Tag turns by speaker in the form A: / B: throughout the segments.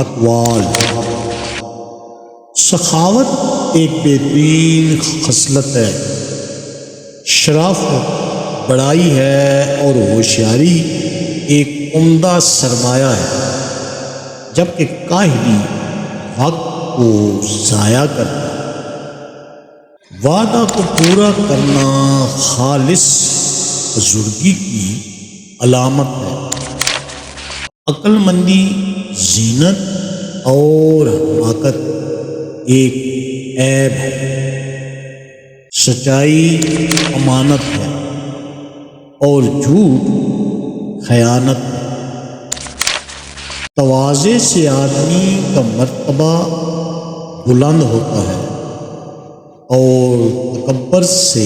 A: اقوال۔ سخاوت ایک بہترین خصلت ہے، شرافت بڑائی ہے اور ہوشیاری ایک عمدہ سرمایہ ہے، جبکہ کاہلی وقت کو ضائع کرتا ہے۔ وعدہ کو پورا کرنا خالص بزرگی کی علامت ہے۔ عقل مندی زینت اور حماقت ایک عیب ہے۔ سچائی امانت ہے اور جھوٹ خیانت ہے۔ تواضع سے آدمی کا مرتبہ بلند ہوتا ہے اور تکبر سے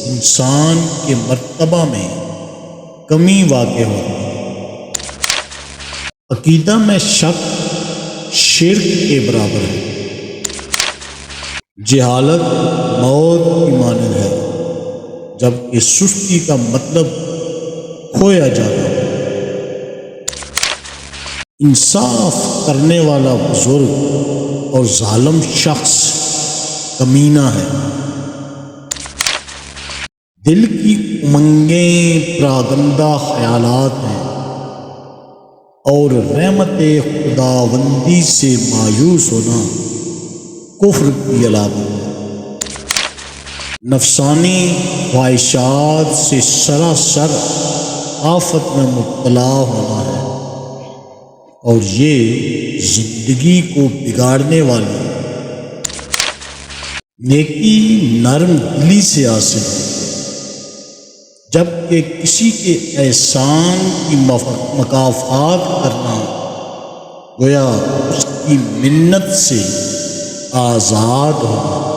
A: انسان کے مرتبہ میں کمی واقع ہوتی ہے۔ عقیدہ میں شک شرک کے برابر ہے۔ جہالت موت کی مانند ہے، جبکہ سستی کا مطلب کھویا جانا ہے۔ انصاف کرنے والا بزرگ اور ظالم شخص کمینہ ہے۔ دل کی امنگیں پراگندہ خیالات ہیں اور رحمت خداوندی سے مایوس ہونا کفر کی علامت ہے۔ نفسانی خواہشات سے سراسر آفت میں مبتلا ہونا ہے اور یہ زندگی کو بگاڑنے والی ہے۔ نیکی نرم دلی سے حاصل ہے، جبکہ کسی کے احسان کی مکافات کرنا گویا اس کی منت سے آزاد ہونا۔